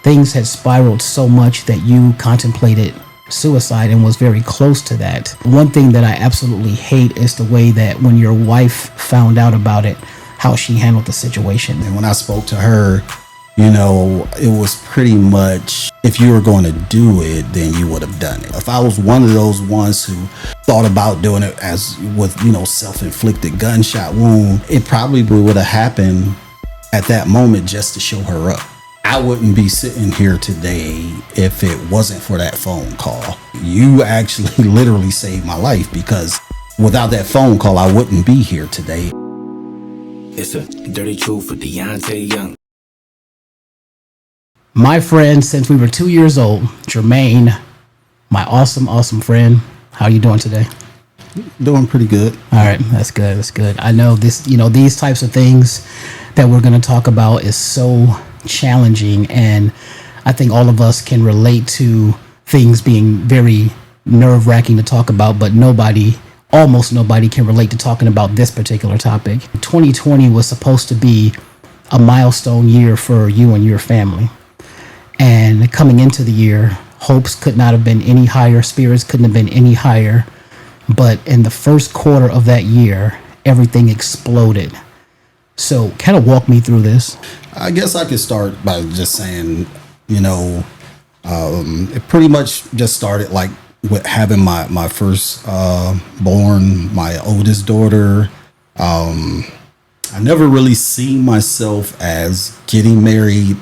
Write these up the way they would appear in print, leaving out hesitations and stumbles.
things had spiraled so much that you contemplated suicide and was very close to that. One thing that I absolutely hate is the way that when your wife found out about it, how she handled the situation. And when I spoke to her, it was pretty much, if you were going to do it, then you would have done it. If I was one of those ones who thought about doing it as with, self-inflicted gunshot wound, it probably would have happened at that moment just to show her up. I wouldn't be sitting here today if it wasn't for that phone call. You actually literally saved my life, because without that phone call, I wouldn't be here today. It's a dirty truth for Deontay Young. My friend since we were 2 years old, Jermaine, my awesome friend. How are you doing today? Doing pretty good. All right, that's good. I know this, these types of things that we're going to talk about is so challenging, and I think all of us can relate to things being very nerve-wracking to talk about, but almost nobody can relate to talking about this particular topic. 2020 was supposed to be a milestone year for you and your family. And coming into the year, hopes could not have been any higher, spirits couldn't have been any higher. But in the first quarter of that year, everything exploded. So kind of walk me through this. I guess I could start by just saying, it pretty much just started like with having my first born, my oldest daughter. I never really seen myself as getting married.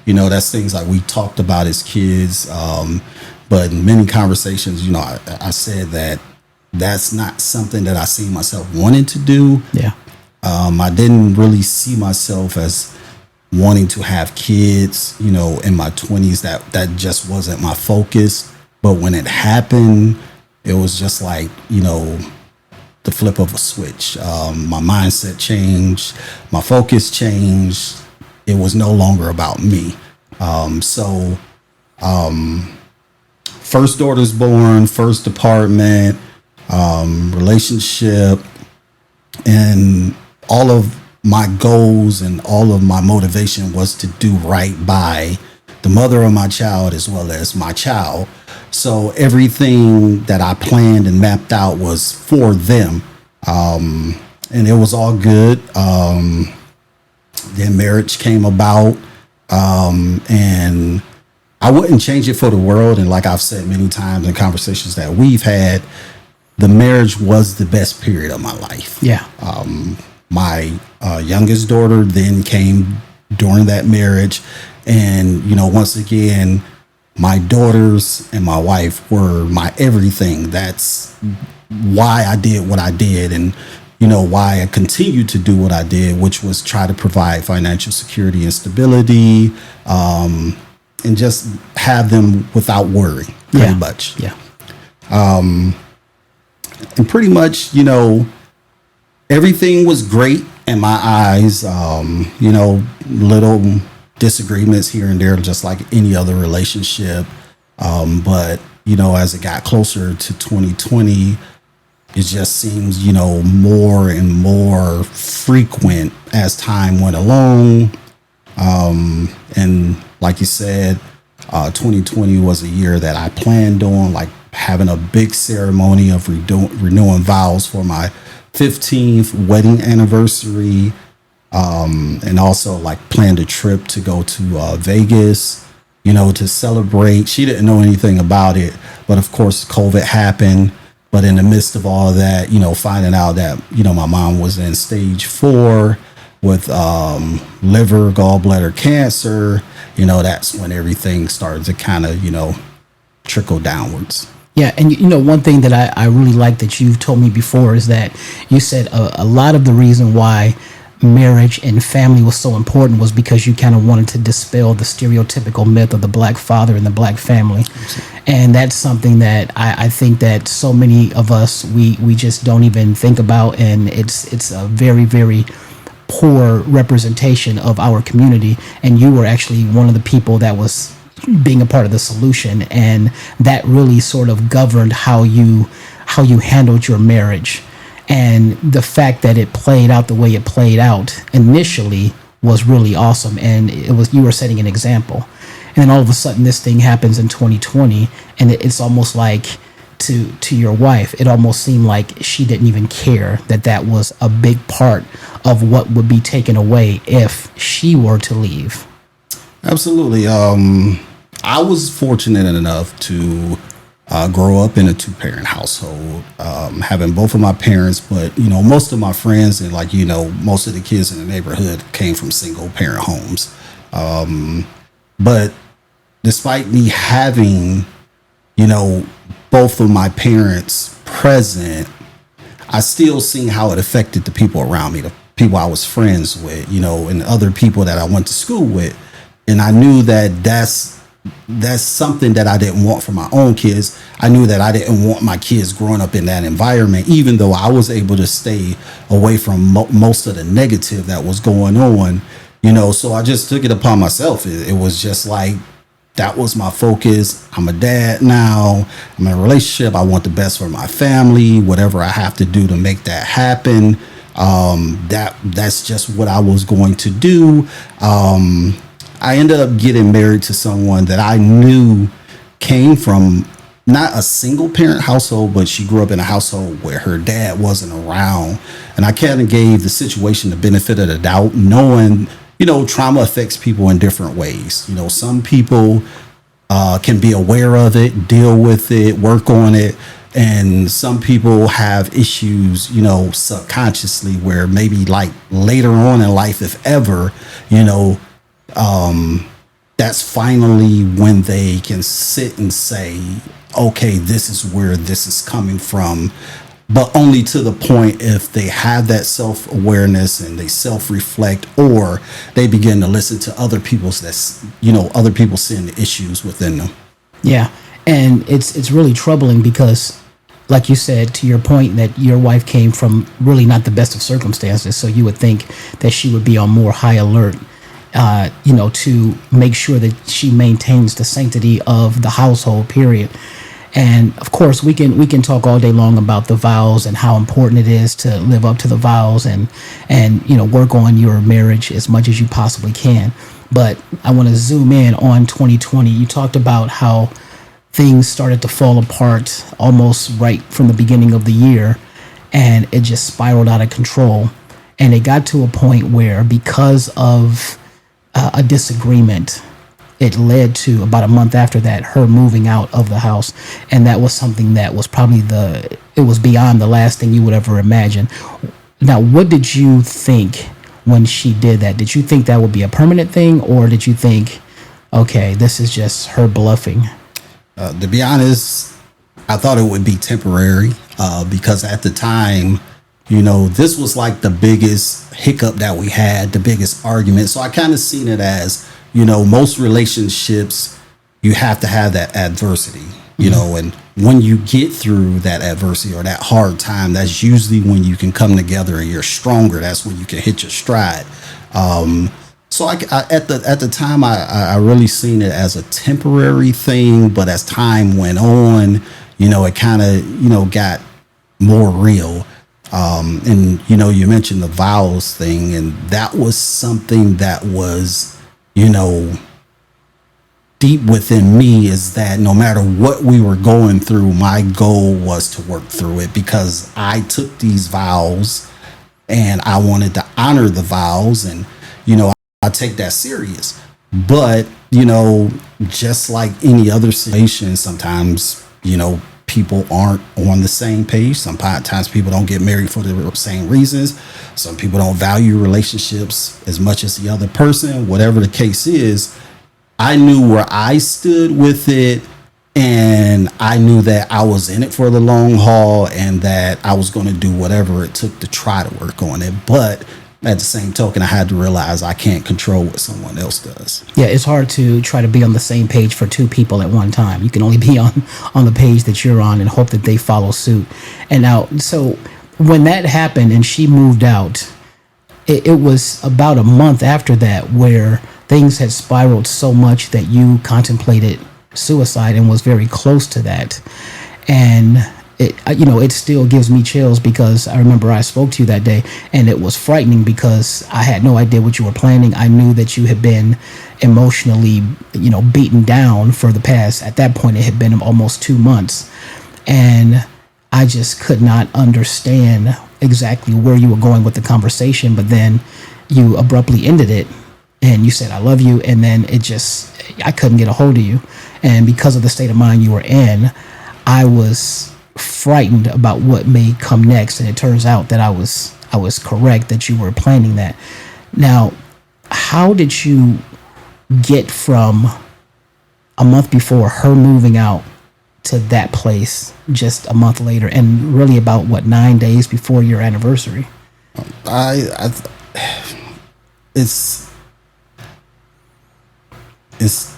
That's things like we talked about as kids. But in many conversations, I said that that's not something that I see myself wanting to do. Yeah. I didn't really see myself as wanting to have kids, in my 20s. That just wasn't my focus. But when it happened, it was just like, the flip of a switch. My mindset changed. My focus changed. It was no longer about me. First daughter's born, first apartment, relationship, and all of my goals and all of my motivation was to do right by the mother of my child as well as my child. So everything that I planned and mapped out was for them. And it was all good. Then marriage came about. And I wouldn't change it for the world. And like I've said many times in conversations that we've had, the marriage was the best period of my life. Yeah. My youngest daughter then came during that marriage. And, once again, my daughters and my wife were my everything. That's why I did what I did, and why I continued to do what I did, which was try to provide financial security and stability, and just have them without worry, pretty much. Yeah. And pretty much, everything was great in my eyes. Little disagreements here and there, just like any other relationship. But as it got closer to 2020, it just seems, more and more frequent as time went along. And like you said, 2020 was a year that I planned on, like having a big ceremony of renewing vows for my 15th wedding anniversary. And also like planned a trip to go to Vegas, to celebrate. She didn't know anything about it, but of course COVID happened. But in the midst of all that, finding out that, my mom was in stage 4 with liver, gallbladder cancer, that's when everything started to kind of, trickle downwards. Yeah. And, one thing that I really like that you've told me before is that you said a lot of the reason why marriage and family was so important was because you kind of wanted to dispel the stereotypical myth of the black father and the black family. And that's something that I think that so many of us, we just don't even think about. And it's a very, very poor representation of our community. And you were actually one of the people that was being a part of the solution. And that really sort of governed how you handled your marriage. And the fact that it played out the way it played out initially was really awesome. And you were setting an example. and then all of a sudden this thing happens in 2020, and it's almost like to your wife, it almost seemed like she didn't even care that that was a big part of what would be taken away if she were to leave. Absolutely. I was fortunate enough to grow up in a two-parent household, having both of my parents, but most of my friends and most of the kids in the neighborhood came from single-parent homes. But despite me having, both of my parents present, I still seen how it affected the people around me, the people I was friends with, and other people that I went to school with. And I knew that that's something that I didn't want for my own kids. I knew that I didn't want my kids growing up in that environment, even though I was able to stay away from most of the negative that was going on, so I just took it upon myself. It was just like, that was my focus. I'm a dad now. I'm in a relationship. I want the best for my family, whatever I have to do to make that happen. That's just what I was going to do. I ended up getting married to someone that I knew came from not a single parent household, but she grew up in a household where her dad wasn't around. And I kind of gave the situation the benefit of the doubt, knowing, trauma affects people in different ways. Some people can be aware of it, deal with it, work on it. And some people have issues, subconsciously, where maybe like later on in life, if ever, that's finally when they can sit and say, okay, this is where this is coming from, but only to the point if they have that self-awareness and they self-reflect, or they begin to listen to other people's other people seeing the issues within them. Yeah, and it's really troubling because, like you said, to your point, that your wife came from really not the best of circumstances, so you would think that she would be on more high alert, to make sure that she maintains the sanctity of the household, period. And of course, we can talk all day long about the vows and how important it is to live up to the vows and work on your marriage as much as you possibly can. But I want to zoom in on 2020. You talked about how things started to fall apart almost right from the beginning of the year, and it just spiraled out of control. And it got to a point where, because of a disagreement, it led to, about a month after that, her moving out of the house. And that was something that was probably it was beyond the last thing you would ever imagine. Now, what did you think when she did that? Did you think that would be a permanent thing, or did you think, okay, this is just her bluffing? To be honest, I thought it would be temporary, because at the time, this was like the biggest hiccup that we had, the biggest argument. So I kind of seen it as, most relationships, you have to have that adversity, and when you get through that adversity or that hard time, that's usually when you can come together and you're stronger. That's when you can hit your stride. So I at the time, I really seen it as a temporary thing, but as time went on, it kind of, got more real. And, you mentioned the vows thing, and that was something that was, deep within me, is that no matter what we were going through, my goal was to work through it, because I took these vows and I wanted to honor the vows, and, I take that serious. But, just like any other situation, sometimes, people aren't on the same page. Sometimes people don't get married for the same reasons. Some people don't value relationships as much as the other person. Whatever the case is, I knew where I stood with it, and I knew that I was in it for the long haul, and that I was going to do whatever it took to try to work on it. But at the same token, I had to realize I can't control what someone else does. Yeah, it's hard to try to be on the same page for two people at one time. You can only be on the page that you're on and hope that they follow suit. And now, so when that happened and she moved out, it was about a month after that where things had spiraled so much that you contemplated suicide and was very close to that. And it still gives me chills because I remember I spoke to you that day, and it was frightening because I had no idea what you were planning. I knew that you had been emotionally, beaten down for the past, at that point, it had been almost 2 months. And I just could not understand exactly where you were going with the conversation. But then you abruptly ended it and you said, I love you. And then I couldn't get a hold of you. And because of the state of mind you were in, I was frightened about what may come next. And it turns out that I was correct, that you were planning that. Now, how did you get from a month before her moving out to that place just a month later, and really about 9 days before your anniversary? I it's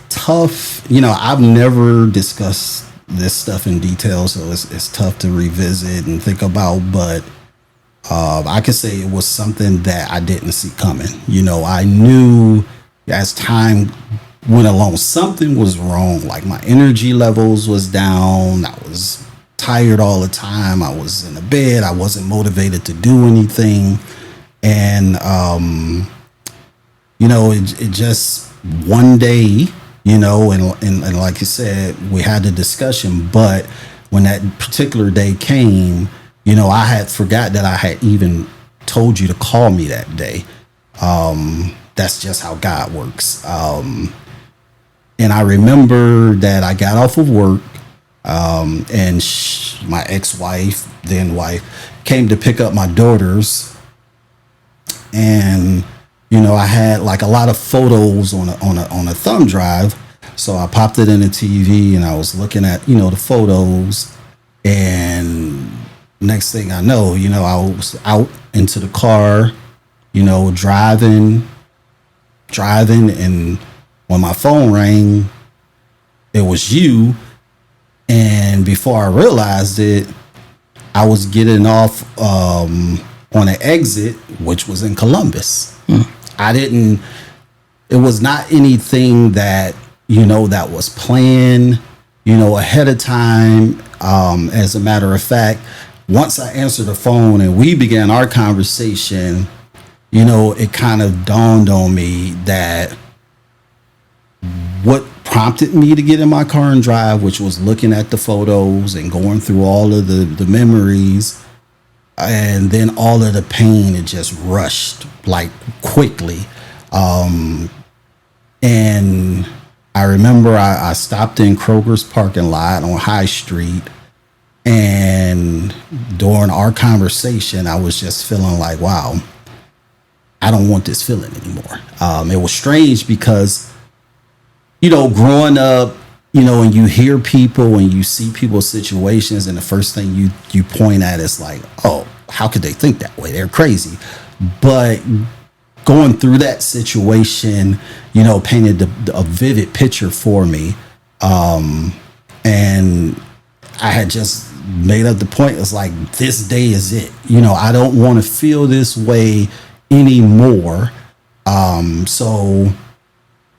tough. I've never discussed this stuff in detail, so it's tough to revisit and think about. But I could say it was something that I didn't see coming. I knew as time went along, something was wrong. Like my energy levels was down. I was tired all the time. I was in the bed. I wasn't motivated to do anything. And, it just one day, and like you said, we had the discussion, but when that particular day came, I had forgot that I had even told you to call me that day. That's just how God works. And I remember that I got off of work, and my ex-wife, then wife, came to pick up my daughters. And, I had like a lot of photos on a thumb drive. So I popped it in the TV and I was looking at, the photos. And next thing I know, I was out into the car, driving. And when my phone rang, it was you. And before I realized it, I was getting off on an exit, which was in Columbus. It was not anything that, that was planned, ahead of time. As a matter of fact, once I answered the phone and we began our conversation, it kind of dawned on me that what prompted me to get in my car and drive, which was looking at the photos and going through all of the memories, and then all of the pain, it just rushed like quickly. And I remember I stopped in Kroger's parking lot on High Street, and during our conversation, I was just feeling like, wow, I don't want this feeling anymore. It was strange because, growing up, and you hear people and you see people's situations, and the first thing you point at is like, oh, how could they think that way? They're crazy. But going through that situation, painted a vivid picture for me. And I had just made up the point. It's like, this day is it. I don't want to feel this way anymore. So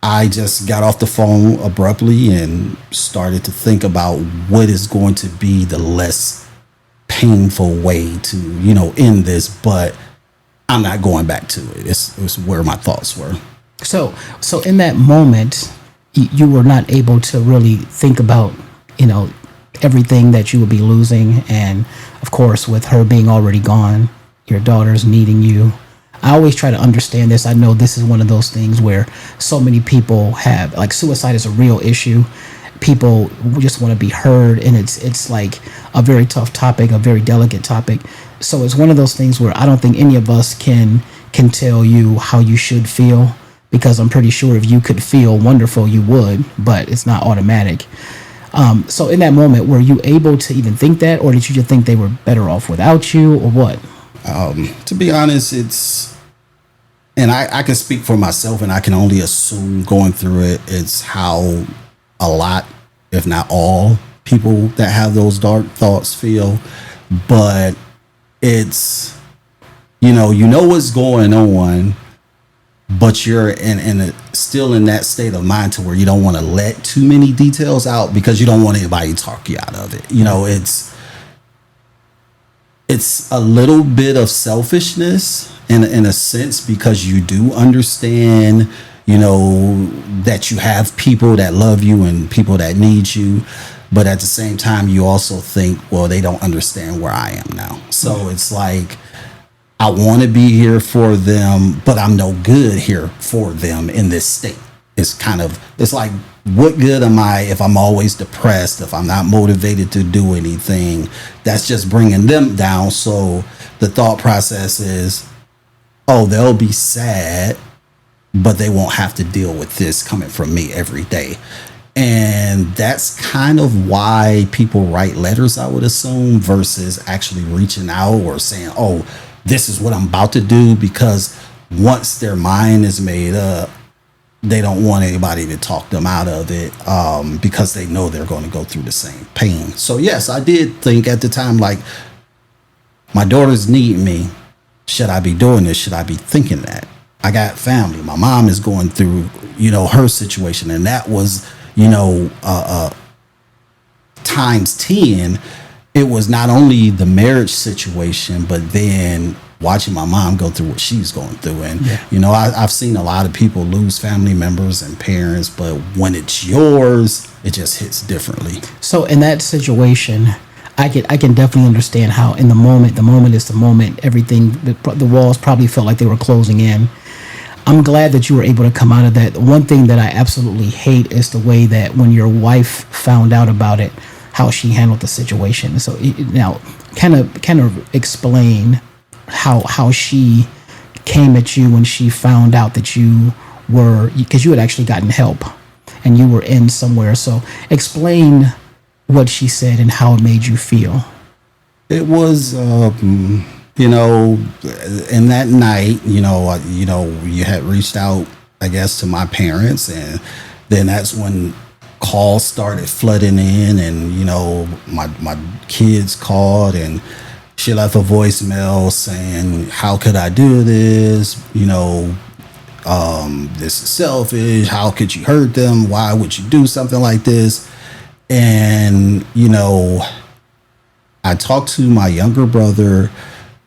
I just got off the phone abruptly and started to think about what is going to be the less painful way to, end this, but I'm not going back to it. It's where my thoughts were. So in that moment, you were not able to really think about, everything that you would be losing. And of course, with her being already gone, your daughters needing you. I always try to understand this. I know this is one of those things where so many people have, like, suicide is a real issue. People just want to be heard, and it's like a very tough topic, a very delicate topic. So it's one of those things where I don't think any of us can tell you how you should feel, because I'm pretty sure if you could feel wonderful, you would, but it's not automatic. So in that moment, were you able to even think that, or did you just think they were better off without you, or what? To be honest, and I can speak for myself, and I can only assume going through it, it's how a lot, if not all, people that have those dark thoughts feel. But it's, what's going on, but you're still in that state of mind to where you don't want to let too many details out because you don't want anybody to talk you out of it. it's a little bit of selfishness in a sense, because you do understand, that you have people that love you and people that need you. But at the same time, you also think, well, they don't understand where I am now. So it's like, I want to be here for them, but I'm no good here for them in this state. It's like, what good am I if I'm always depressed, if I'm not motivated to do anything? That's just bringing them down. So the thought process is, oh, they'll be sad, but they won't have to deal with this coming from me every day. And that's kind of why people write letters, I would assume, versus actually reaching out or saying, oh, this is what I'm about to do. Because once their mind is made up, they don't want anybody to talk them out of it, because they know they're going to go through the same pain. So yes, I did think at the time, like, my daughters need me. Should I be doing this? Should I be thinking that? I got family. My mom is going through, her situation. And that was, times 10. It was not only the marriage situation, but then watching my mom go through what she's going through. And, I've seen a lot of people lose family members and parents, but when it's yours, it just hits differently. So in that situation, I can definitely understand how in the moment is the moment, everything, the walls probably felt like they were closing in. I'm glad that you were able to come out of that. One thing that I absolutely hate is the way that when your wife found out about it, how she handled the situation. So now kind of explain how she came at you when she found out that you were, because you had actually gotten help and you were in somewhere. So explain what she said and how it made you feel. It was, in that night, you had reached out, I guess, to my parents, and then that's when calls started flooding in, and my kids called, and she left a voicemail saying, how could I do this? This is selfish. How could you hurt them? Why would you do something like this? And I talked to my younger brother,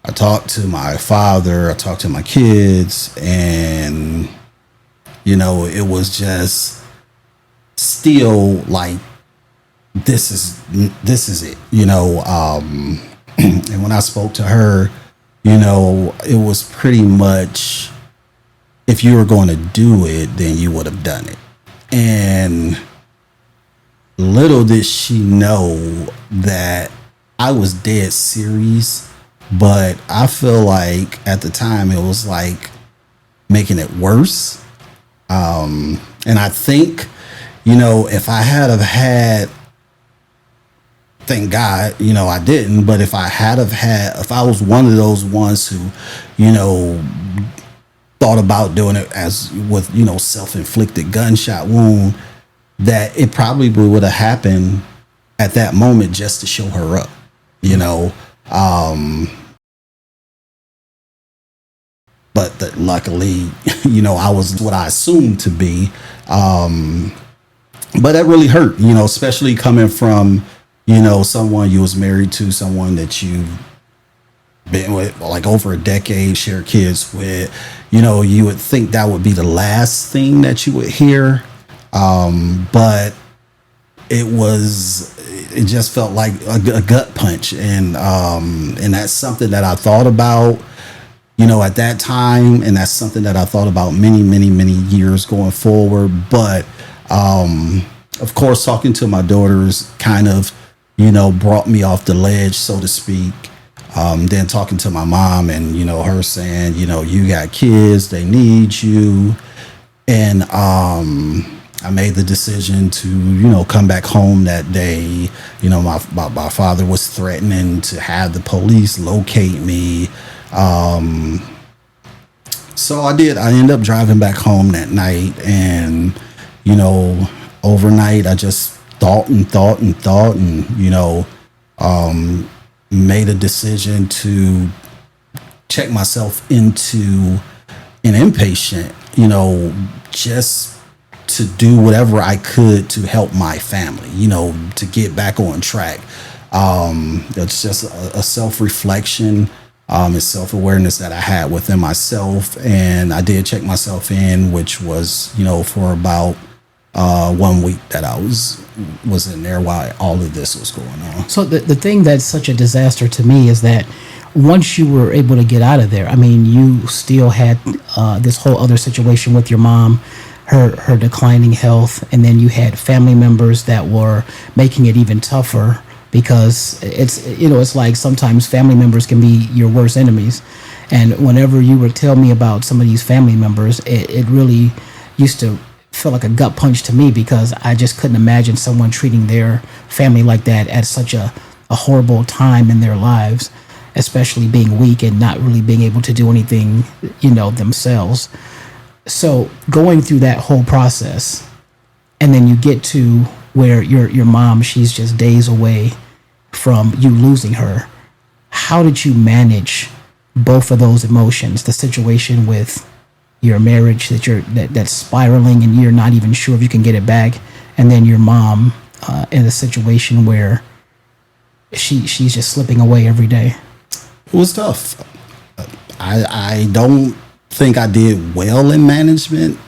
I talked to my father, I talked to my kids, and it was just still like, this is it. And when I spoke to her, it was pretty much, if you were going to do it, then you would have done it. And little did she know that I was dead serious, but I feel like at the time it was like making it worse. And I think, if I had have had, thank God, I didn't, but if I was one of those ones who, thought about doing it as with, self-inflicted gunshot wound, that it probably would have happened at that moment just to show her up, but that luckily, I was what I assumed to be. But that really hurt, especially coming from, someone you was married to, someone that you've been with like over a decade, share kids with, you would think that would be the last thing that you would hear. But it just felt like a gut punch. And that's something that I thought about, at that time. And that's something that I thought about many, many, many years going forward. But, of course, talking to my daughters kind of, brought me off the ledge, so to speak. Then talking to my mom and, her saying, you got kids, they need you. And, I made the decision to, come back home that day. My father was threatening to have the police locate me. So I did. I ended up driving back home that night, and, overnight I just thought and made a decision to check myself into an inpatient, just to do whatever I could to help my family, to get back on track. It's just a self-reflection. It's self-awareness that I had within myself, and I did check myself in, which was, for about 1 week that I was in there while all of this was going on. So the thing that's such a disaster to me is that once you were able to get out of there, I mean, you still had this whole other situation with your mom, her declining health, and then you had family members that were making it even tougher because it's like sometimes family members can be your worst enemies. And whenever you would tell me about some of these family members, it really used to feel like a gut punch to me because I just couldn't imagine someone treating their family like that at such a horrible time in their lives, especially being weak and not really being able to do anything, themselves. So going through that whole process, and then you get to where your mom, she's just days away from you losing her. How did you manage both of those emotions? The situation with your marriage that's spiraling and you're not even sure if you can get it back, and then your mom in a situation where she's just slipping away every day. It was tough. I don't think I did well in managing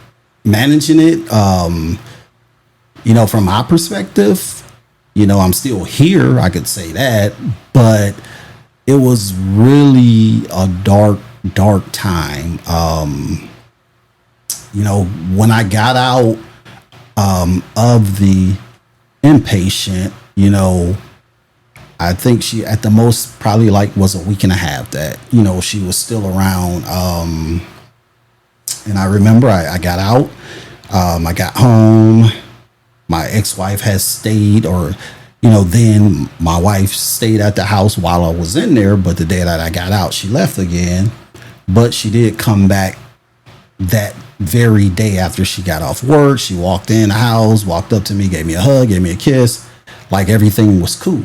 it. From my perspective, I'm still here. I could say that, but it was really a dark time. When I got out of the inpatient, I think she at the most probably was a week and a half that, she was still around. And I remember I got out, I got home, my ex-wife has stayed, or, then my wife stayed at the house while I was in there. But the day that I got out, she left again, but she did come back that very day after she got off work. She walked in the house, walked up to me, gave me a hug, gave me a kiss, like everything was cool.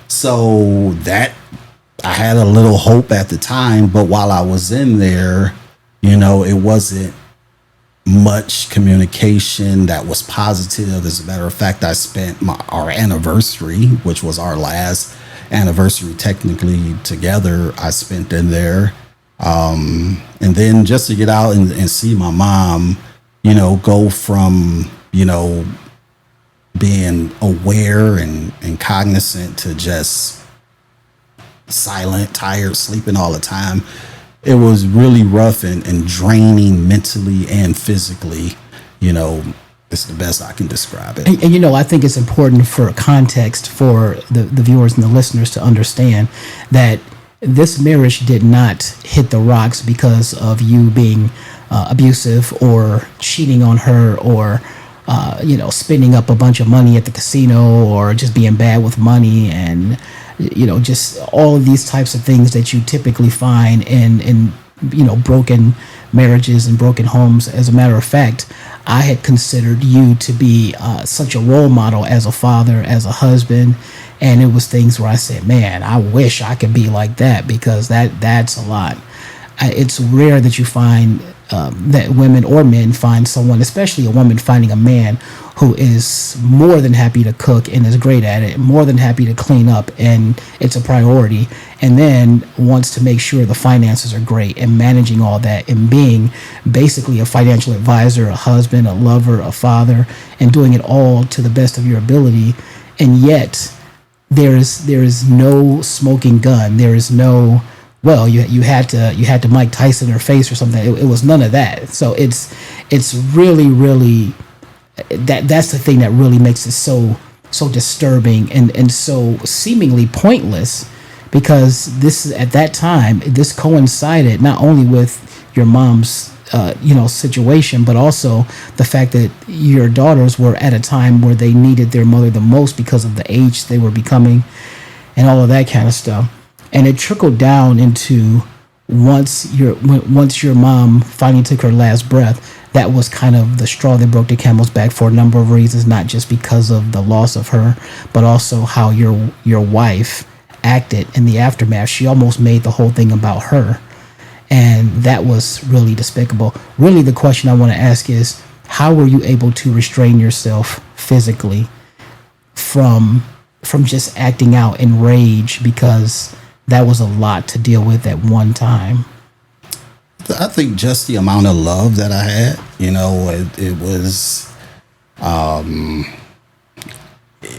So that I had a little hope at the time, but while I was in there, it wasn't much communication that was positive. As a matter of fact, I spent our anniversary, which was our last anniversary technically together, I spent in there. And then just to get out and see my mom, go from, being aware and cognizant to just silent, tired, sleeping all the time. It was really rough and draining mentally and physically. It's the best I can describe it. And I think it's important for context for the viewers and the listeners to understand that this marriage did not hit the rocks because of you being abusive or cheating on her or spending up a bunch of money at the casino or just being bad with money and, just all of these types of things that you typically find in broken marriages and broken homes. As a matter of fact, I had considered you to be such a role model as a father, as a husband. And it was things where I said, man, I wish I could be like that, because that's a lot. It's rare that you find that women or men find someone, especially a woman, finding a man who is more than happy to cook and is great at it, more than happy to clean up, and it's a priority, and then wants to make sure the finances are great and managing all that and being basically a financial advisor, a husband, a lover, a father, and doing it all to the best of your ability. And yet there is no smoking gun. There is no, well, you had to Mike Tyson her face or something. It was none of that. So it's really that's the thing that really makes it so disturbing and so seemingly pointless, because this at that time this coincided not only with your mom's situation, but also the fact that your daughters were at a time where they needed their mother the most because of the age they were becoming and all of that kind of stuff. And it trickled down into once your mom finally took her last breath, that was kind of the straw that broke the camel's back for a number of reasons, not just because of the loss of her, but also how your wife acted in the aftermath. She almost made the whole thing about her. And that was really despicable. Really, the question I want to ask is, how were you able to restrain yourself physically from from just acting out in rage because that was a lot to deal with at one time? I think just the amount of love that I had, it was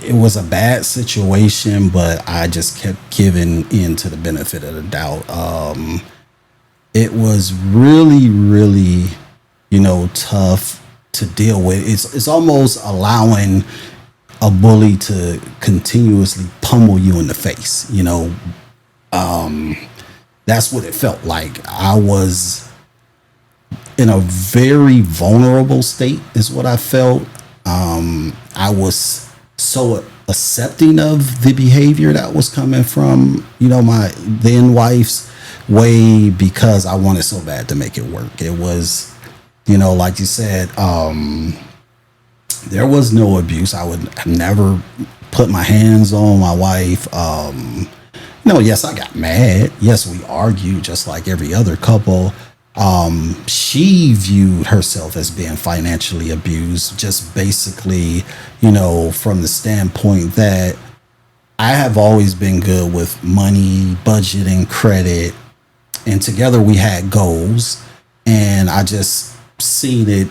it was a bad situation, but I just kept giving in to the benefit of the doubt. It was really, really, tough to deal with. It's almost allowing a bully to continuously pummel you in the face. That's what it felt like. I was in a very vulnerable state, is what I felt. I was so accepting of the behavior that was coming from, my then wife's way, because I wanted so bad to make it work. It was, like you said, there was no abuse. I would never put my hands on my wife. Yes, I got mad. Yes, we argued just like every other couple. She viewed herself as being financially abused, just basically, from the standpoint that I have always been good with money, budgeting, credit, and together we had goals. And I just seen it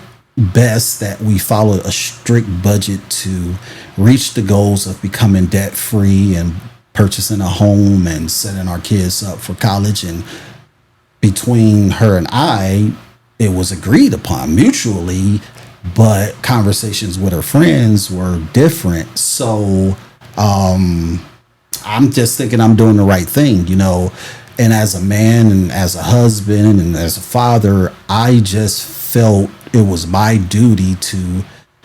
best that we followed a strict budget to reach the goals of becoming debt free and purchasing a home and setting our kids up for college. And between her and I, it was agreed upon mutually, but conversations with her friends were different. So I'm just thinking I'm doing the right thing, and as a man and as a husband and as a father, I just felt it was my duty to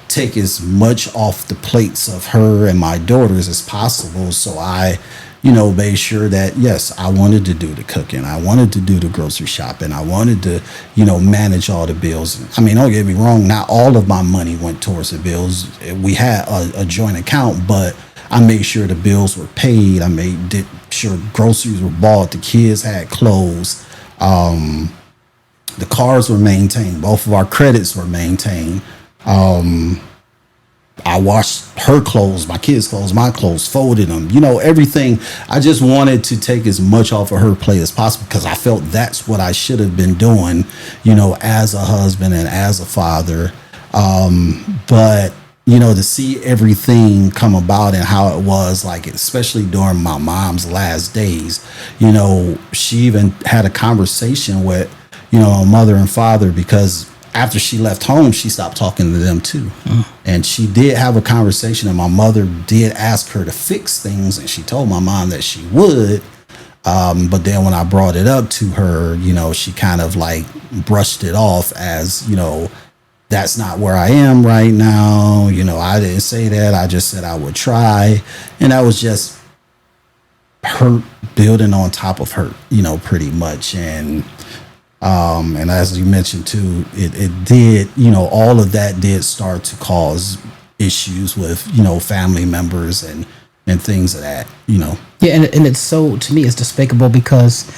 take as much off the plates of her and my daughters as possible. So I, made sure that, yes, I wanted to do the cooking. I wanted to do the grocery shopping. I wanted to, manage all the bills. I mean, don't get me wrong. Not all of my money went towards the bills. We had a joint account, but I made sure the bills were paid. I did sure groceries were bought. The kids had clothes. The cars were maintained. Both of our credits were maintained. I washed her clothes, my kids' clothes, my clothes, folded them, everything. I just wanted to take as much off of her plate as possible because I felt that's what I should have been doing, as a husband and as a father. But, to see everything come about and how it was, like, especially during my mom's last days, she even had a conversation with, a mother and father, because after she left home, she stopped talking to them too. And she did have a conversation, and my mother did ask her to fix things, and she told my mom that she would. But then when I brought it up to her, she kind of like brushed it off as, that's not where I am right now. I didn't say that. I just said I would try. And that was just hurt building on top of hurt, pretty much. And as you mentioned too, it did, all of that did start to cause issues with, family members and things of that, Yeah. And it's so, to me, it's despicable because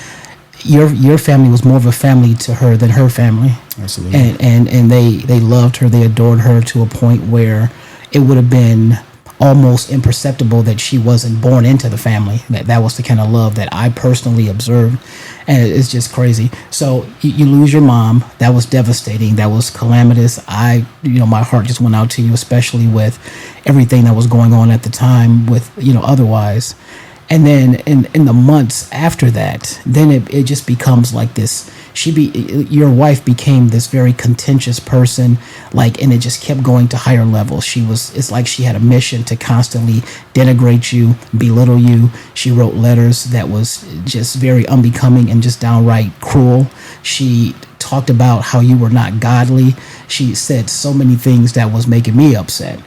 your family was more of a family to her than her family. Absolutely. And they loved her. They adored her to a point where it would have been almost imperceptible that she wasn't born into the family. That was the kind of love that I personally observed. And it's just crazy. So you lose your mom. That was devastating. That was calamitous. My heart just went out to you, especially with everything that was going on at the time with, otherwise. And then in the months after that, then it just becomes like this. Your wife became this very contentious person, and it just kept going to higher levels. It's like she had a mission to constantly denigrate you, belittle you. She wrote letters that was just very unbecoming and just downright cruel. She talked about how you were not godly. She said so many things that was making me upset.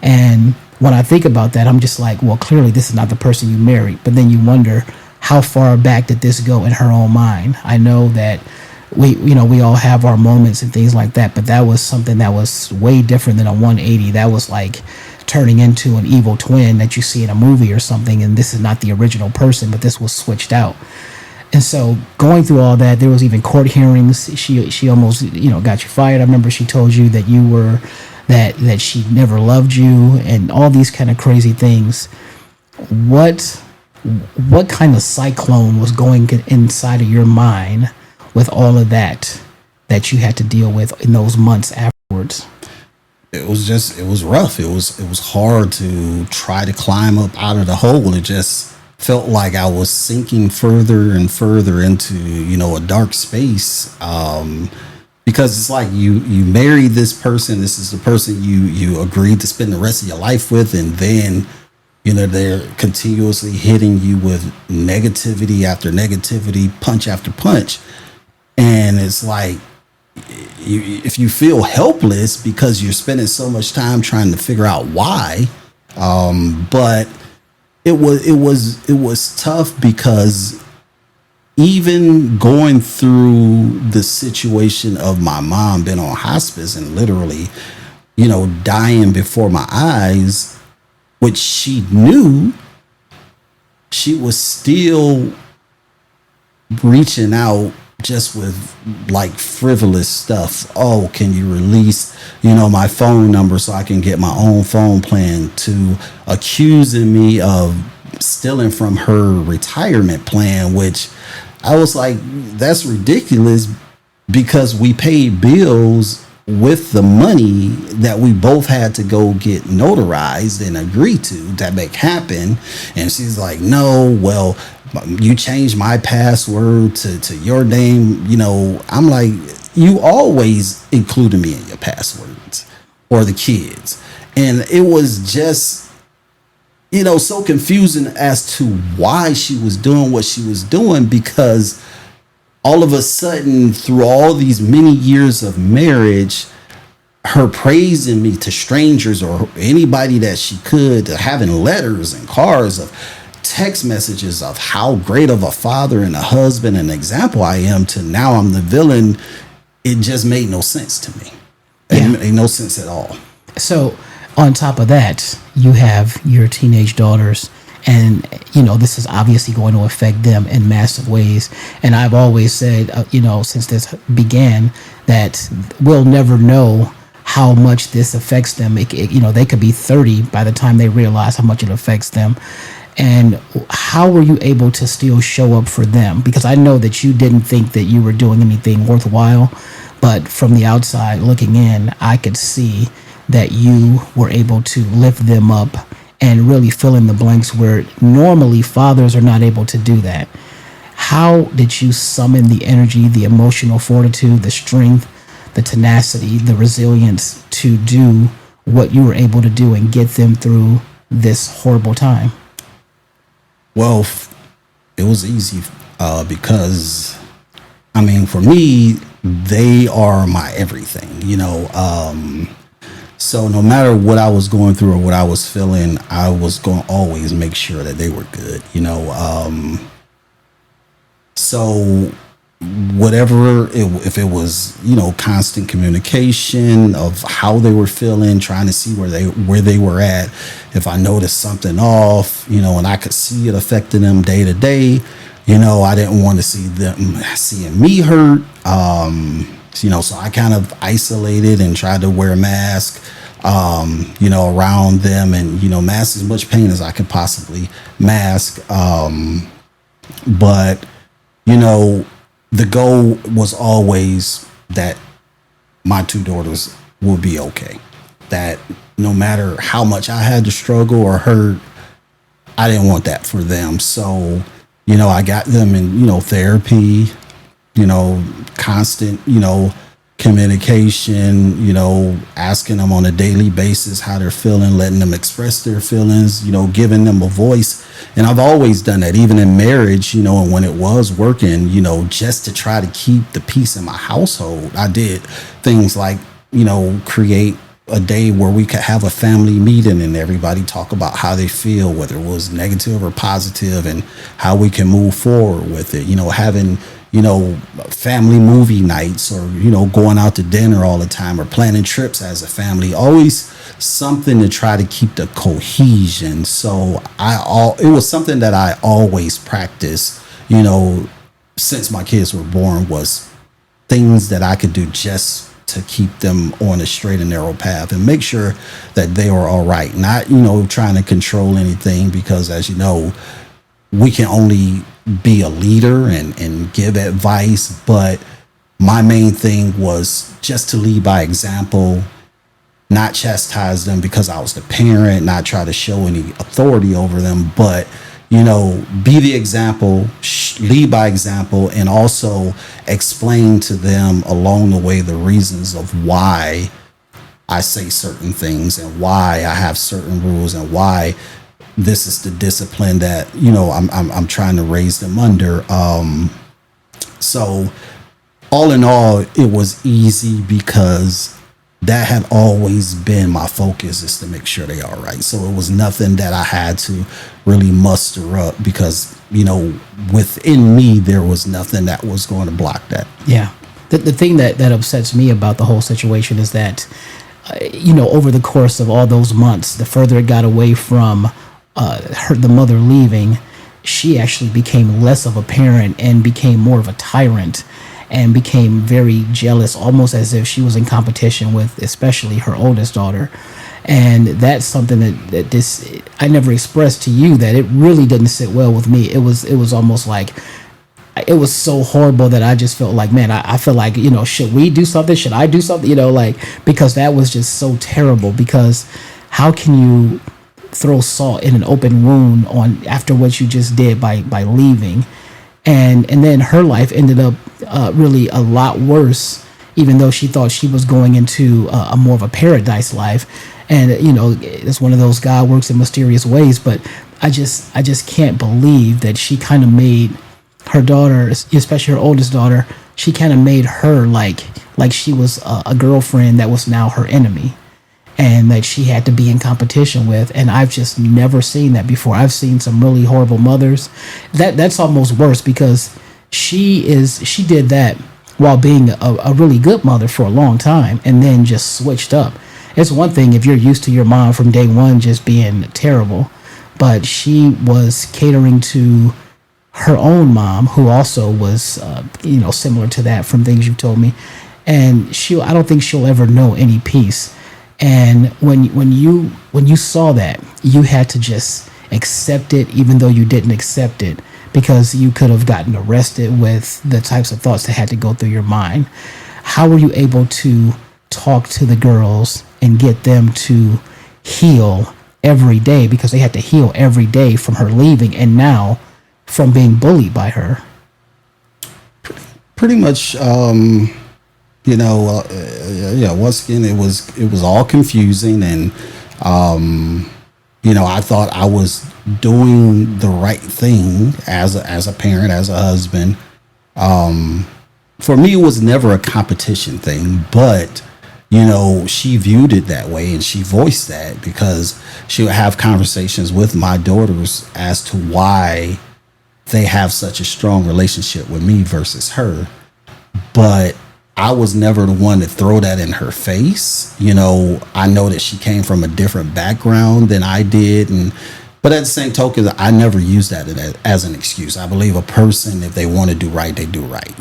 And when I think about that, I'm just like, well, clearly this is not the person you married. But then you wonder, how far back did this go in her own mind? I know that we all have our moments and things like that, but that was something that was way different than a 180. That was like turning into an evil twin that you see in a movie or something, and this is not the original person, but this was switched out. And so going through all that, there was even court hearings. She almost got you fired. I remember she told you that that she never loved you and all these kind of crazy things. what what kind of cyclone was going inside of your mind with all of that you had to deal with in those months afterwards? It was rough. It was hard to try to climb up out of the hole. It just felt like I was sinking further and further into, a dark space. Because it's like you married this person. This is the person you agreed to spend the rest of your life with, and then they're continuously hitting you with negativity after negativity, punch after punch. And it's like, if you feel helpless because you're spending so much time trying to figure out why. But it was tough, because even going through the situation of my mom being on hospice and literally, dying before my eyes, which she knew, she was still reaching out just with like frivolous stuff. Oh, can you release, my phone number so I can get my own phone plan, to accusing me of stealing from her retirement plan, which I was like, that's ridiculous, because we paid bills with the money that we both had to go get notarized and agree to make happen. And she's like, no, well, you changed my password to your name. I'm like, you always included me in your passwords, or the kids. And it was just, so confusing as to why she was doing what she was doing, because all of a sudden, through all these many years of marriage, her praising me to strangers or anybody that she could, to having letters and cards of text messages of how great of a father and a husband and example I am, to now I'm the villain. It just made no sense to me. It made no sense at all. So on top of that, you have your teenage daughters, and this is obviously going to affect them in massive ways. And I've always said, since this began, that we'll never know how much this affects them. They could be 30 by the time they realize how much it affects them. And how were you able to still show up for them? Because I know that you didn't think that you were doing anything worthwhile, but from the outside looking in, I could see that you were able to lift them up and really fill in the blanks where normally fathers are not able to do that. How did you summon the energy, the emotional fortitude, the strength, the tenacity, the resilience to do what you were able to do and get them through this horrible time? Well, it was easy, because, for me, they are my everything, so no matter what I was going through or what I was feeling, I was going to always make sure that they were good, so whatever, if it was, constant communication of how they were feeling, trying to see where they were at. If I noticed something off, and I could see it affecting them day to day, I didn't want to see them seeing me hurt. So I kind of isolated and tried to wear a mask, around them, and, mask as much pain as I could possibly mask. But, the goal was always that my two daughters would be okay. That no matter how much I had to struggle or hurt, I didn't want that for them. So, I got them in, therapy, constant, communication, asking them on a daily basis how they're feeling, letting them express their feelings, giving them a voice. And I've always done that, even in marriage, and when it was working, just to try to keep the peace in my household. I did things like, create a day where we could have a family meeting and everybody talk about how they feel, whether it was negative or positive, and how we can move forward with it. Having, family movie nights, or, going out to dinner all the time, or planning trips as a family, always something to try to keep the cohesion. So it was something that I always practiced, since my kids were born, was things that I could do just to keep them on a straight and narrow path and make sure that they are all right. Not, trying to control anything, because as you know, we can only be a leader and give advice. But my main thing was just to lead by example, not chastise them because I was the parent, not try to show any authority over them, but be the example, lead by example, and also explain to them along the way the reasons of why I say certain things and why I have certain rules and why this is the discipline that I'm trying to raise them under. So all in all, it was easy because that had always been my focus, is to make sure they are right. So it was nothing that I had to really muster up, because within me there was nothing that was going to block that. Yeah. The thing that upsets me about the whole situation is that over the course of all those months, the further it got away from the mother leaving, she actually became less of a parent and became more of a tyrant, and became very jealous, almost as if she was in competition with especially her oldest daughter. And that's something that this I never expressed to you, that it really didn't sit well with me. It was almost like, it was so horrible that I just felt like, man, I feel like, should we do something? Should I do something? Because that was just so terrible. Because how can you throw salt in an open wound on after what you just did by leaving? And then her life ended up really a lot worse, even though she thought she was going into a more of a paradise life. And it's one of those, God works in mysterious ways. But I just can't believe that she kind of made her daughter, especially her oldest daughter, she kind of made her like she was a girlfriend that was now her enemy, and that she had to be in competition with. And I've just never seen that before. I've seen some really horrible mothers. That's almost worse, because she did that while being a really good mother for a long time, and then just switched up. It's one thing if you're used to your mom from day one just being terrible, but she was catering to her own mom, who also was similar to that, from things you've told me. And I don't think she'll ever know any peace. And when you saw that, you had to just accept it, even though you didn't accept it, because you could have gotten arrested with the types of thoughts that had to go through your mind. How were you able to talk to the girls and get them to heal every day? Because they had to heal every day from her leaving, and now from being bullied by her. Pretty much. Once again, it was all confusing, and I thought I was doing the right thing as a parent, as a husband. For me, it was never a competition thing, but she viewed it that way, and she voiced that, because she would have conversations with my daughters as to why they have such a strong relationship with me versus her. But I was never the one to throw that in her face. I know that she came from a different background than I did, but at the same token, I never used that as an excuse. I believe a person, if they want to do right, they do right.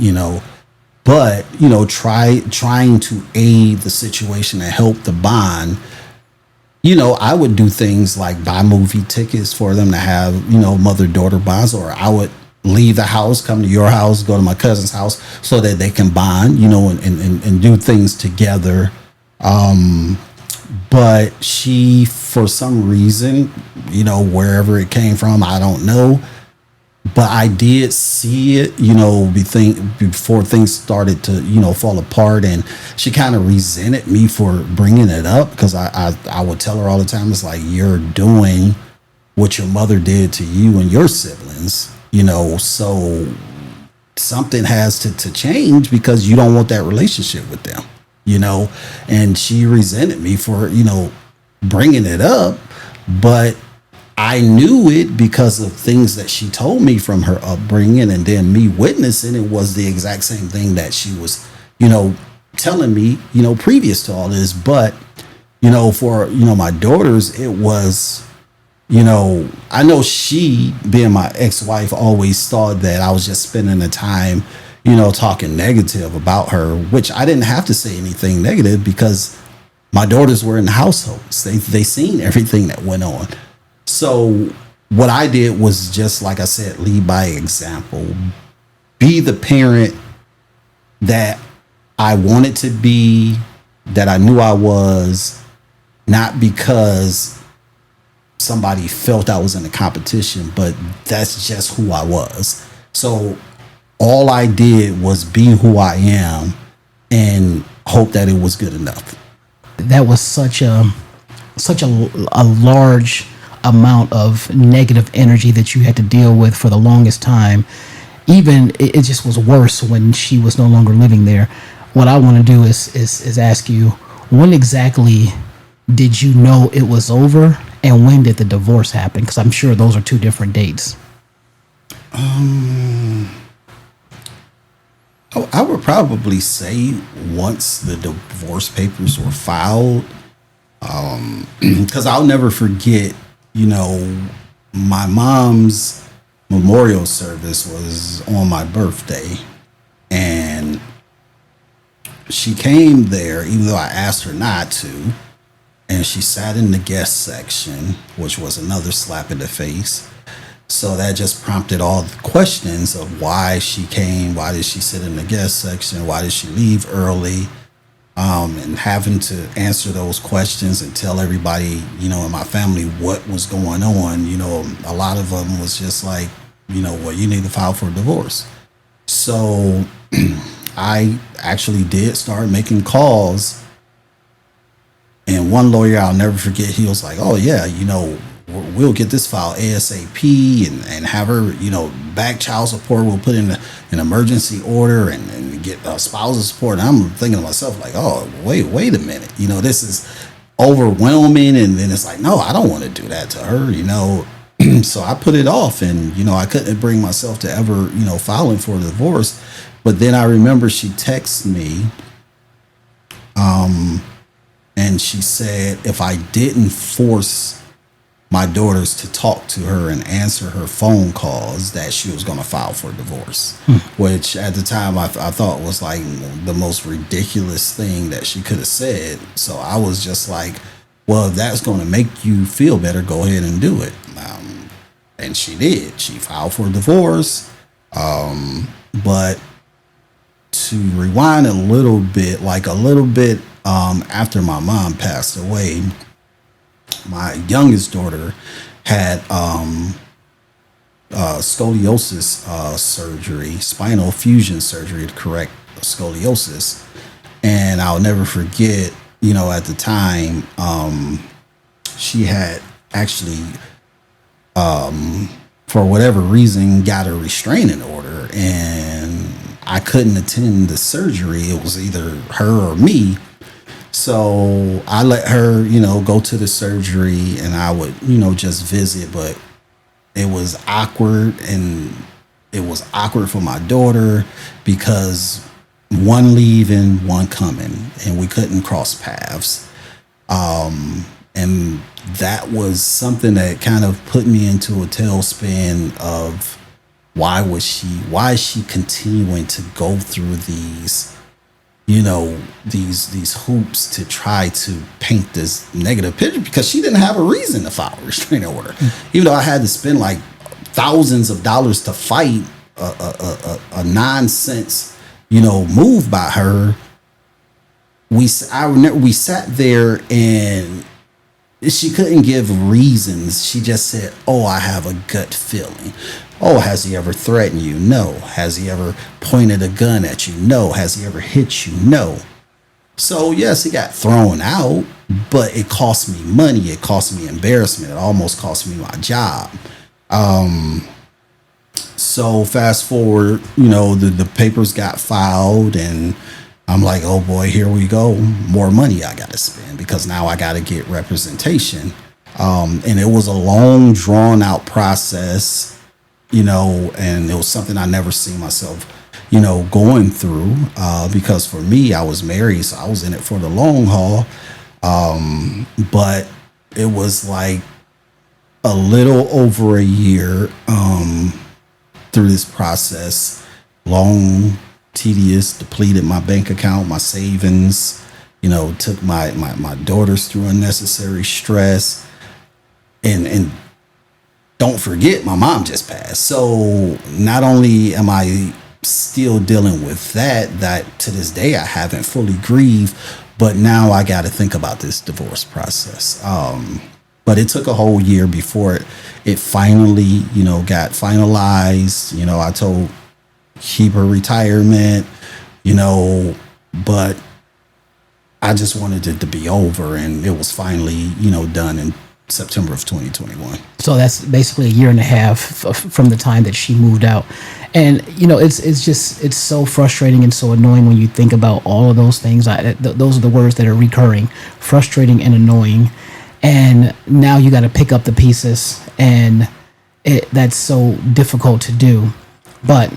But trying to aid the situation and help the bond. I would do things like buy movie tickets for them to have mother-daughter bonds, or I would leave the house, come to your house, go to my cousin's house, so that they can bond, and do things together. But she, for some reason, wherever it came from, I don't know, but I did see it, before things started to, fall apart, and she kind of resented me for bringing it up, because I would tell her all the time, it's like, you're doing what your mother did to you and your siblings. So something has to change, because you don't want that relationship with them, and she resented me for, bringing it up. But I knew it because of things that she told me from her upbringing, and then me witnessing it was the exact same thing that she was, telling me, previous to all this. But, for, my daughters, it was, I know she, being my ex-wife, always thought that I was just spending the time, talking negative about her, which I didn't have to say anything negative because my daughters were in the households. They seen everything that went on. So what I did was just, like I said, lead by example. Be the parent that I wanted to be, that I knew I was, not because somebody felt I was in a competition, but that's just who I was. So all I did was be who I am and hope that it was good enough. That was such a large amount of negative energy that you had to deal with for the longest time. Even it just was worse when she was no longer living there. What I want to do is ask you, when exactly did you know it was over, and when did the divorce happen? Because I'm sure those are two different dates. I would probably say once the divorce papers were filed, because I'll never forget, my mom's memorial service was on my birthday, and she came there even though I asked her not to, and she sat in the guest section, which was another slap in the face. So that just prompted all the questions of why she came, why did she sit in the guest section, why did she leave early, and having to answer those questions and tell everybody, in my family what was going on. A lot of them was just like, well, you need to file for a divorce. So I actually did start making calls, and one lawyer I'll never forget, he was like, oh yeah, we'll get this file ASAP and have her, back child support. We'll put in an emergency order and get spousal support. And I'm thinking to myself like, oh, wait a minute. This is overwhelming. And then it's like, no, I don't want to do that to her, So I put it off, and, I couldn't bring myself to ever, filing for a divorce. But then I remember she texted me, and she said if I didn't force my daughters to talk to her and answer her phone calls, that she was going to file for divorce, which at the time I thought was like the most ridiculous thing that she could have said. So I was just like, well, if that's going to make you feel better, go ahead and do it. And she did. She filed for divorce. But to rewind a little bit, after my mom passed away, my youngest daughter had scoliosis surgery, spinal fusion surgery to correct scoliosis. And I'll never forget, at the time, she had actually, for whatever reason, got a restraining order, and I couldn't attend the surgery. It was either her or me. So I let her, go to the surgery, and I would, just visit. But it was awkward, and it was awkward for my daughter because one leaving, one coming, and we couldn't cross paths. And that was something that kind of put me into a tailspin of why is she continuing to go through these, these hoops to try to paint this negative picture, because she didn't have a reason to file a restraining order. Even though I had to spend like thousands of dollars to fight a nonsense, move by her. We sat there, and she couldn't give reasons. She just said, oh, I have a gut feeling. Oh, has he ever threatened you? No. Has he ever pointed a gun at you? No. Has he ever hit you? No. So, yes, he got thrown out, but it cost me money. It cost me embarrassment. It almost cost me my job. So fast forward, the papers got filed, and I'm like, oh boy, here we go. More money I got to spend, because now I got to get representation. And it was a long, drawn out process, and it was something I never seen myself, going through, because for me, I was married, so I was in it for the long haul. But it was like a little over a year, through this process, long tedious, depleted my bank account, my savings, took my daughters through unnecessary stress. And don't forget, my mom just passed. So not only am I still dealing with that to this day I haven't fully grieved, but now I got to think about this divorce process. But it took a whole year before it finally, got finalized. I told keep her retirement, but I just wanted it to be over, and it was finally, done in September of 2021. So that's basically a year and a half from the time that she moved out. And it's so frustrating and so annoying when you think about all of those things. Those are the words that are recurring: frustrating and annoying. And now you got to pick up the pieces, and that's so difficult to do. But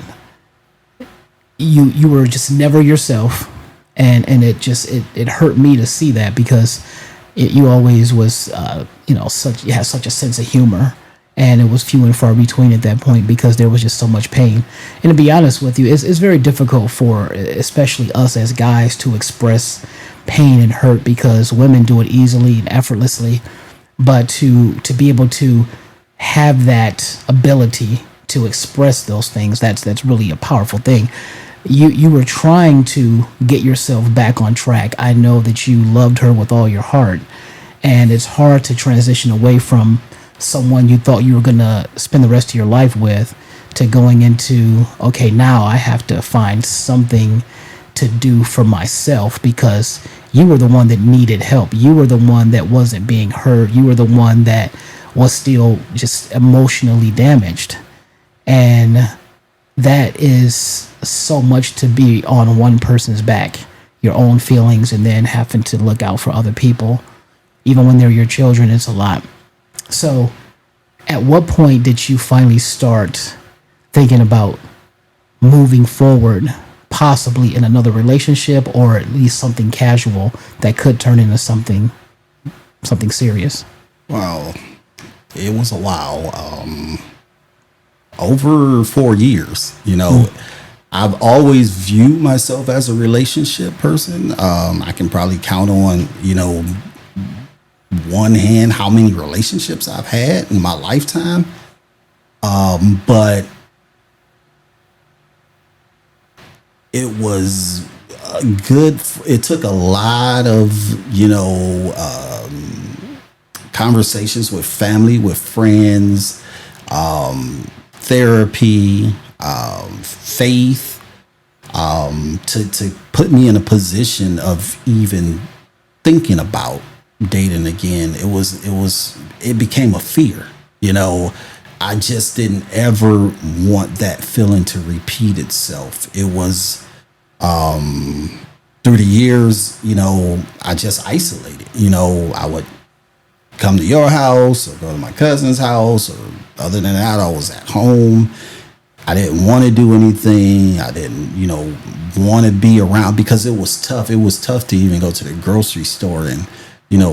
you were just never yourself, and it hurt me to see that, because you always was you had such a sense of humor, and it was few and far between at that point because there was just so much pain. And to be honest with you, it's very difficult for especially us as guys to express pain and hurt, because women do it easily and effortlessly, but to be able to have that ability to express those things, that's really a powerful thing. You were trying to get yourself back on track. I know that you loved her with all your heart, and it's hard to transition away from someone you thought you were going to spend the rest of your life with to going into, okay, now I have to find something to do for myself, because you were the one that needed help. You were the one that wasn't being heard. You were the one that was still just emotionally damaged. And that is so much to be on one person's back, your own feelings, and then having to look out for other people. Even when they're your children, it's a lot. So at what point did you finally start thinking about moving forward, possibly in another relationship, or at least something casual that could turn into something serious? Well, it was a while. Over 4 years, I've always viewed myself as a relationship person. I can probably count on, one hand how many relationships I've had in my lifetime. But it was it took a lot of, conversations with family, with friends, therapy, faith, to put me in a position of even thinking about dating again. It became a fear. I just didn't ever want that feeling to repeat itself. It was through the years, I just isolated. I would come to your house or go to my cousin's house, or other than that, I was at home. I didn't want to do anything. I didn't, want to be around, because it was tough. It was tough to even go to the grocery store and,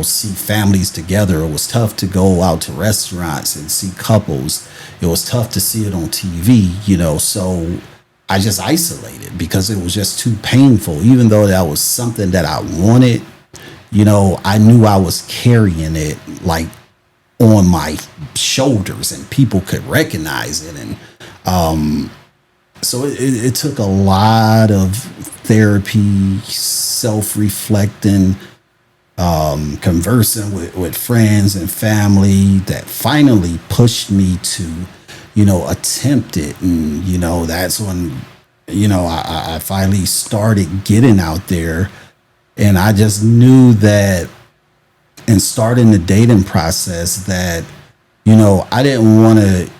see families together. It was tough to go out to restaurants and see couples. It was tough to see it on TV, so I just isolated because it was just too painful. Even though that was something that I wanted, I knew I was carrying it like on my shoulders, and people could recognize it. And so it took a lot of therapy, self-reflecting, conversing with friends and family, that finally pushed me to, attempt it. And, that's when, I finally started getting out there. And I just knew that in starting the dating process that, I didn't want to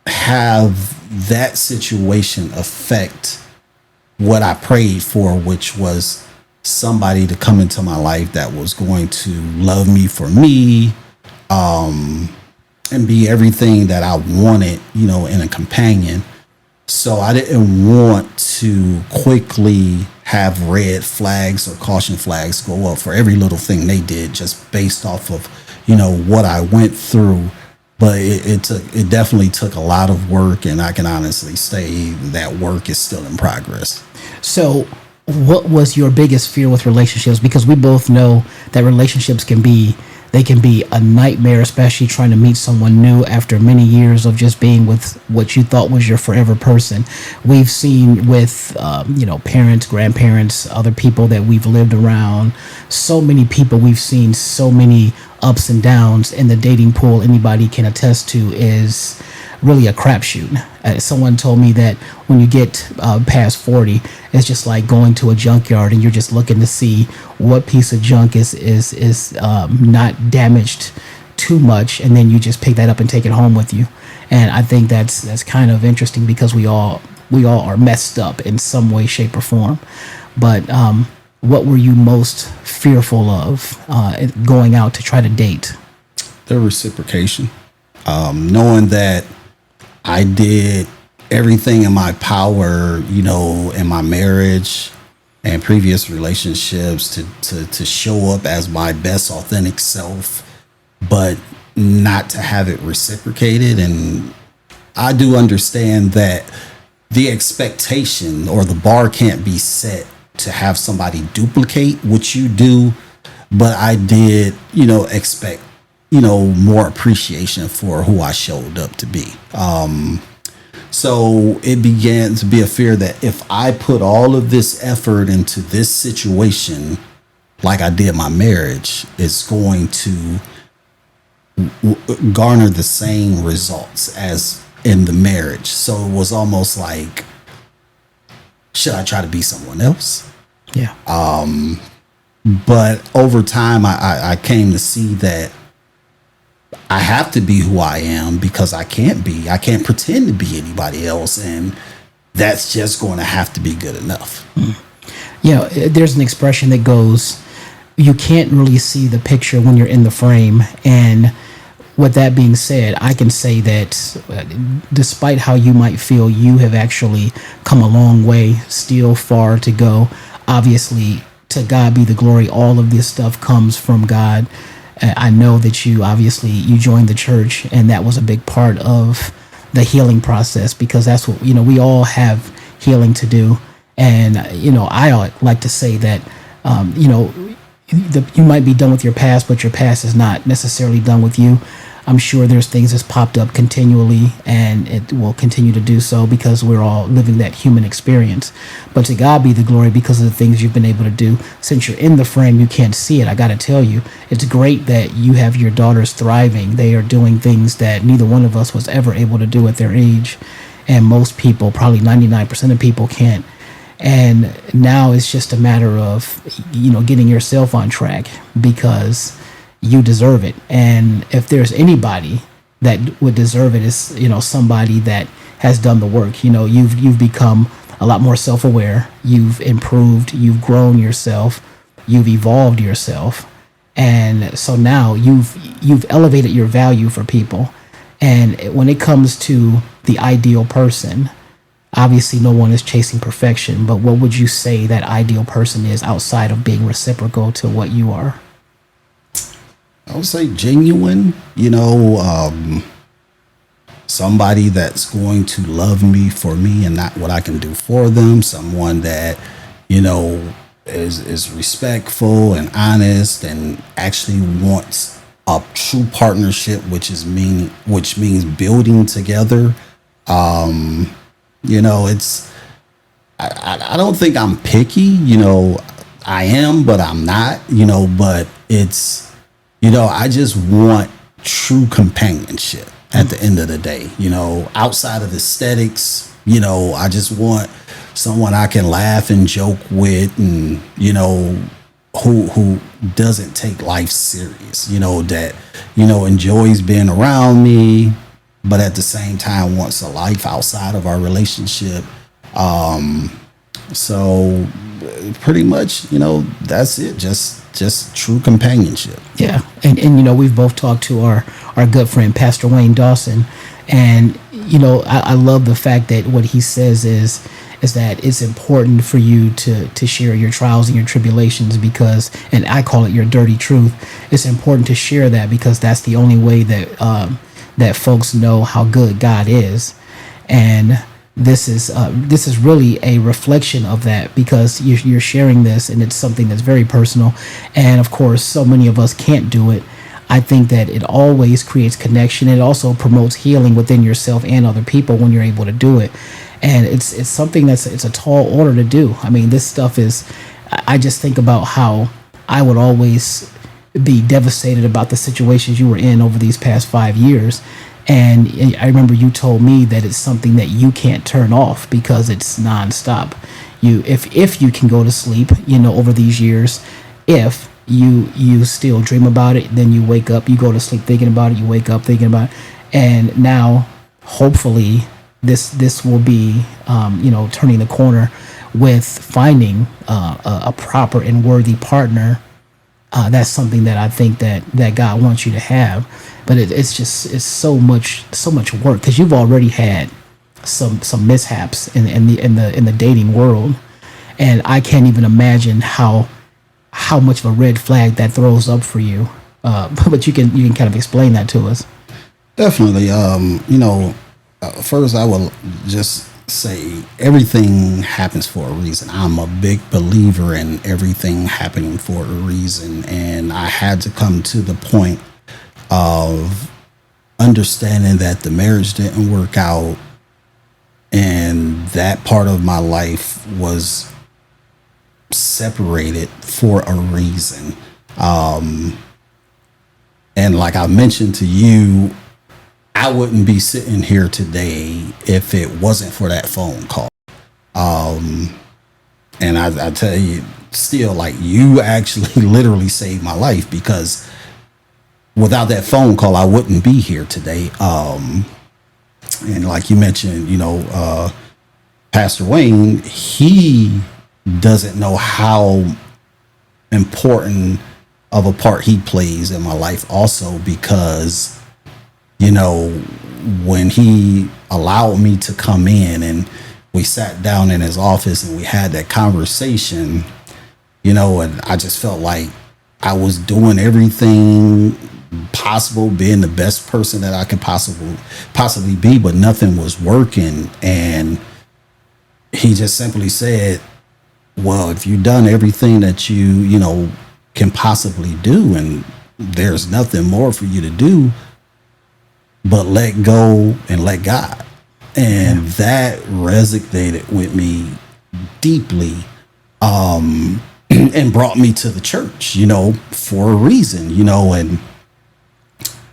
have that situation affect what I prayed for, which was somebody to come into my life that was going to love me for me, and be everything that I wanted, in a companion. So I didn't want to quickly have red flags or caution flags go up for every little thing they did, just based off of, what I went through. But it definitely took a lot of work, and I can honestly say that work is still in progress. So, what was your biggest fear with relationships? Because we both know that relationships can be a nightmare, especially trying to meet someone new after many years of just being with what you thought was your forever person. We've seen with parents, grandparents, other people that we've lived around. So many people we've seen, so many ups and downs in the dating pool. Anybody can attest to is really a crapshoot. Someone told me that when you get past 40, it's just like going to a junkyard and you're just looking to see what piece of junk is not damaged too much, and then you just pick that up and take it home with you. And I think that's kind of interesting because we all are messed up in some way, shape, or form. But what were you most fearful of going out to try to date? The reciprocation, knowing that I did everything in my power, in my marriage and previous relationships to show up as my best authentic self, but not to have it reciprocated. And I do understand that the expectation or the bar can't be set to have somebody duplicate what you do, but I did, expect more appreciation for who I showed up to be. So it began to be a fear that if I put all of this effort into this situation, like I did my marriage, it's going to garner the same results as in the marriage. So it was almost like, should I try to be someone else? Yeah. But over time, I came to see that I have to be who I am because I can't pretend to be anybody else. And that's just going to have to be good enough. There's an expression that goes, you can't really see the picture when you're in the frame. And with that being said, I can say that despite how you might feel, you have actually come a long way, still far to go. Obviously, to God be the glory. All of this stuff comes from God. I know that you joined the church, and that was a big part of the healing process, because that's what, we all have healing to do. And, I like to say that, you might be done with your past, but your past is not necessarily done with you. I'm sure there's things that's popped up continually, and it will continue to do so because we're all living that human experience. But to God be the glory because of the things you've been able to do. Since you're in the frame, you can't see it. I got to tell you, it's great that you have your daughters thriving. They are doing things that neither one of us was ever able to do at their age. And most people, probably 99% of people, can't. And now it's just a matter of, getting yourself on track because you deserve it. And if there's anybody that would deserve it, is, somebody that has done the work. You've become a lot more self-aware. You've improved, you've grown yourself, you've evolved yourself. And so now you've elevated your value for people. And when it comes to the ideal person, obviously no one is chasing perfection, but what would you say that ideal person is outside of being reciprocal to what you are? I would say genuine, somebody that's going to love me for me and not what I can do for them. Someone that, is respectful and honest and actually wants a true partnership, which means building together. It's, I don't think I'm picky, I am, but I'm not, but it's, I just want true companionship at the end of the day, outside of aesthetics, I just want someone I can laugh and joke with and, who doesn't take life serious, that, enjoys being around me, but at the same time wants a life outside of our relationship. So pretty much, that's it. Just true companionship. Yeah. And we've both talked to our good friend, Pastor Wayne Dawson. And, I love the fact that what he says is that it's important for you to share your trials and your tribulations because, and I call it your dirty truth. It's important to share that because that's the only way that, that folks know how good God is. And this is really a reflection of that, because you're sharing this, and it's something that's very personal, and of course so many of us can't do it. I think that it always creates connection. It also promotes healing within yourself and other people when you're able to do it, and it's something it's a tall order to do. I mean, this stuff is, I just think about how I would always be devastated about the situations you were in over these past 5 years. And I remember you told me that it's something that you can't turn off because it's nonstop. If you can go to sleep, over these years, if you still dream about it, then you wake up, you go to sleep thinking about it, you wake up thinking about it, and now hopefully this will be, turning the corner with finding a proper and worthy partner. That's something that I think that God wants you to have, but it's so much work, because you've already had some mishaps in the dating world, and I can't even imagine how much of a red flag that throws up for you. But you can kind of explain that to us. Definitely. First I will just say everything happens for a reason. I'm a big believer in everything happening for a reason, and I had to come to the point of understanding that the marriage didn't work out, and that part of my life was separated for a reason. And like I mentioned to you, I wouldn't be sitting here today if it wasn't for that phone call. And I tell you, still, like, you actually literally saved my life, because without that phone call, I wouldn't be here today. And like you mentioned, Pastor Wayne, he doesn't know how important of a part he plays in my life also, because when he allowed me to come in and we sat down in his office and we had that conversation, and I just felt like I was doing everything possible, being the best person that I could possibly be, but nothing was working. And he just simply said, well, if you've done everything that you can possibly do, and there's nothing more for you to do but let go and let God. And that resonated with me deeply, and brought me to the church, for a reason, and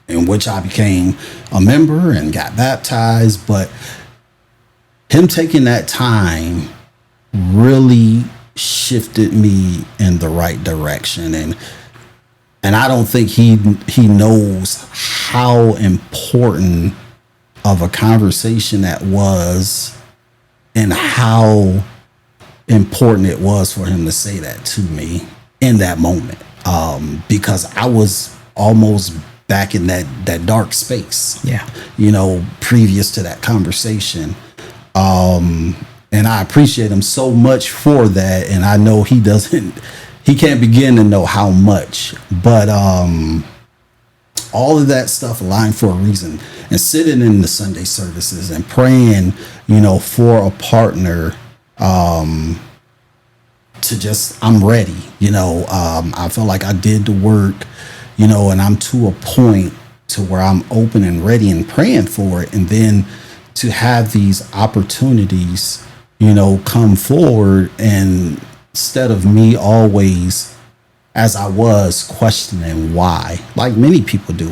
in which I became a member and got baptized. But him taking that time really shifted me in the right direction. And I don't think he knows how important of a conversation that was, and how important it was for him to say that to me in that moment, because I was almost back in that dark space, previous to that conversation. And I appreciate him so much for that, and I know he can't begin to know how much, but all of that stuff aligned for a reason. And sitting in the Sunday services and praying, for a partner, to just, I'm ready, I feel like I did the work, and I'm to a point to where I'm open and ready and praying for it. And then to have these opportunities, come forward, and instead of me always, as I was, questioning why, like many people do,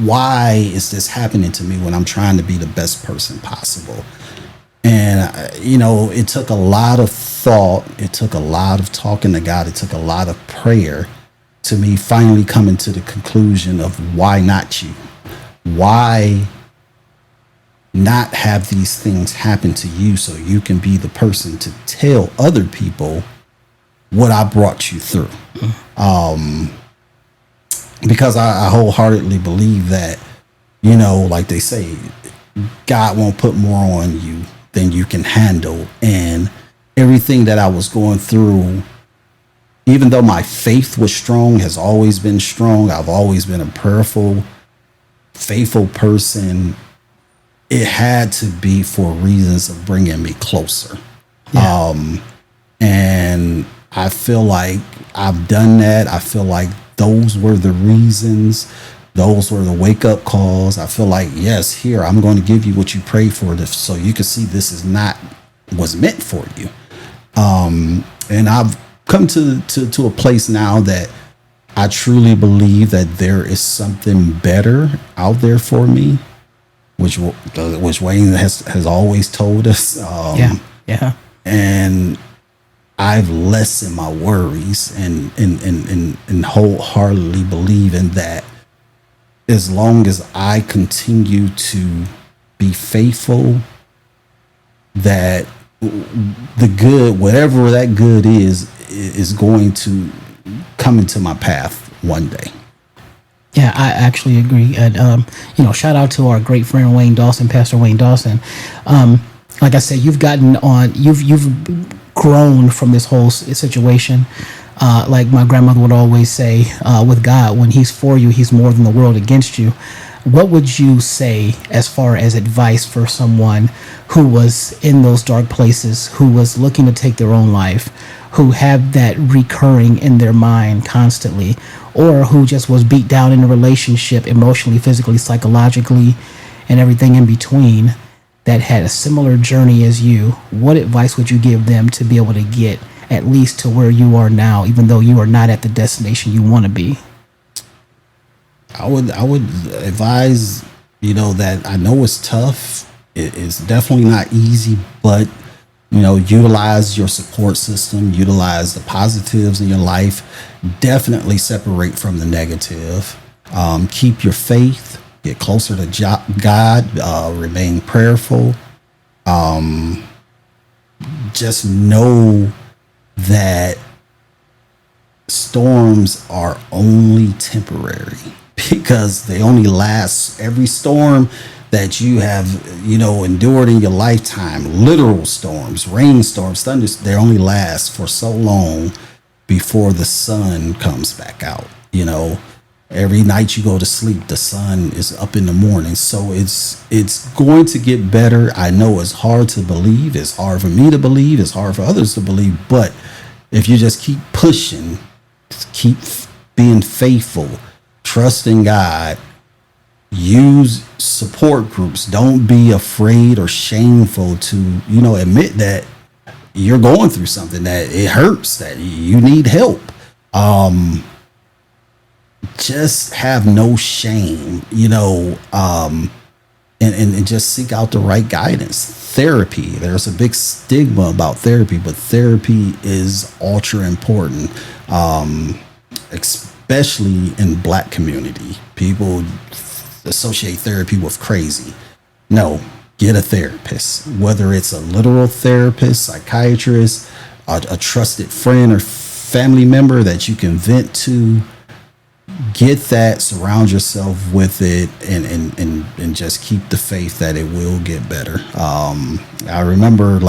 why is this happening to me when I'm trying to be the best person possible? And, it took a lot of thought. It took a lot of talking to God. It took a lot of prayer to me finally coming to the conclusion of why not you? Why not have these things happen to you so you can be the person to tell other people what I brought you through? Because I wholeheartedly believe that, like they say, God won't put more on you than you can handle. And everything that I was going through, even though my faith was strong, has always been strong, I've always been a prayerful, faithful person, it had to be for reasons of bringing me closer. Yeah. And I feel like I've done that. I feel like those were the reasons. Those were the wake up calls. I feel like, yes, here, I'm going to give you what you prayed for so you can see this is not what's meant for you. And I've come to a place now that I truly believe that there is something better out there for me, which Wayne has always told us. Yeah. Yeah. And I've lessened my worries and wholeheartedly believe in that. As long as I continue to be faithful, that the good, whatever that good is going to come into my path one day. Yeah, I actually agree. And, shout out to our great friend Wayne Dawson, Pastor Wayne Dawson. Like I said, you've grown from this whole situation. Like my grandmother would always say, with God, when he's for you, he's more than the world against you. What would you say as far as advice for someone who was in those dark places, who was looking to take their own life, who have that recurring in their mind constantly, or who just was beat down in a relationship emotionally, physically, psychologically, and everything in between, that had a similar journey as you? What advice would you give them to be able to get at least to where you are now, even though you are not at the destination you want to be? I would advise, that I know it's tough. It's definitely not easy, but utilize your support system, utilize the positives in your life. Definitely separate from the negative. Keep your faith. Get closer to God. Remain prayerful. Just know that storms are only temporary, because they only last. Every storm that you have, endured in your lifetime, literal storms, rainstorms, thunders, they only last for so long before the sun comes back out. Every night you go to sleep, the sun is up in the morning. So it's going to get better. I know it's hard to believe. It's hard for me to believe. It's hard for others to believe. But if you just keep pushing, keep being faithful, trusting God, use support groups. Don't be afraid or shameful to, admit that you're going through something, that it hurts, that you need help. Just have no shame, and just seek out the right guidance. Therapy. There's a big stigma about therapy, but therapy is ultra important, especially in Black community. People associate therapy with crazy. No, get a therapist, whether it's a literal therapist, psychiatrist, a trusted friend or family member that you can vent to. Get that, surround yourself with it, and just keep the faith that it will get better. I remember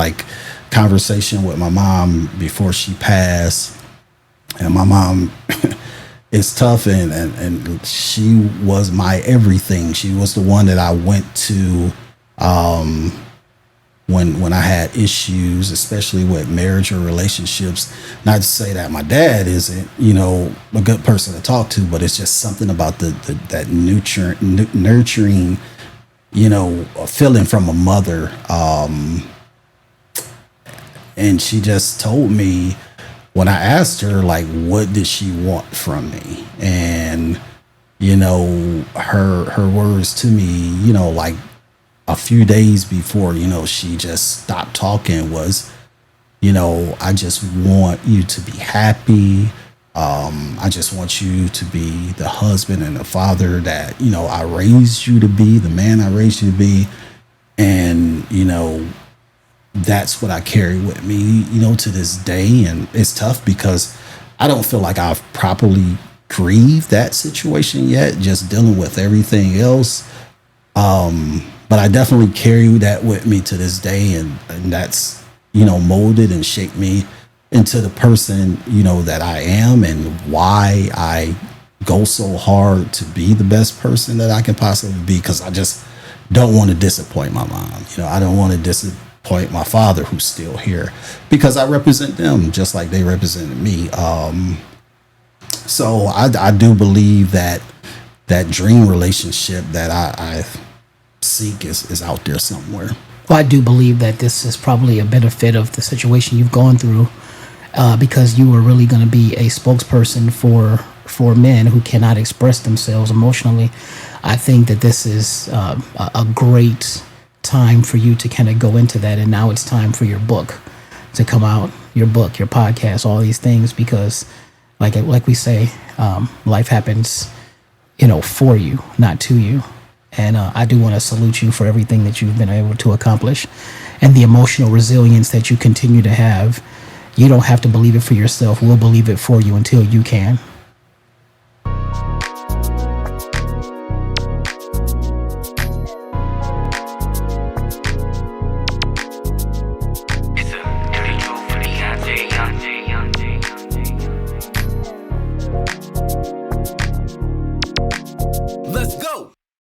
conversation with my mom before she passed, and my mom is tough, and she was my everything. She was the one that I went to when I had issues, especially with marriage or relationships. Not to say that my dad isn't, a good person to talk to, but it's just something about that nurturing, feeling from a mother. And she just told me, when I asked her, what did she want from me? And, her words to me, a few days before, she just stopped talking was, I just want you to be happy. I just want you to be the husband and the father that, I raised you to be, the man I raised you to be. And, that's what I carry with me, to this day. And it's tough because I don't feel like I've properly grieved that situation yet, just dealing with everything else. But I definitely carry that with me to this day, and that's, molded and shaped me into the person, that I am, and why I go so hard to be the best person that I can possibly be. Because I just don't want to disappoint my mom. You know, I don't want to disappoint my father, who's still here, because I represent them just like they represented me. So I do believe that that dream relationship that I seek is out there somewhere. Well, I do believe that this is probably a benefit of the situation you've gone through, because you are really going to be a spokesperson for men who cannot express themselves emotionally. I think that this is a great time for you to kind of go into that, and now it's time for your book to come out, your book, your podcast, all these things, because like we say, life happens, for you, not to you. And I do want to salute you for everything that you've been able to accomplish and the emotional resilience that you continue to have. You don't have to believe it for yourself. We'll believe it for you until you can.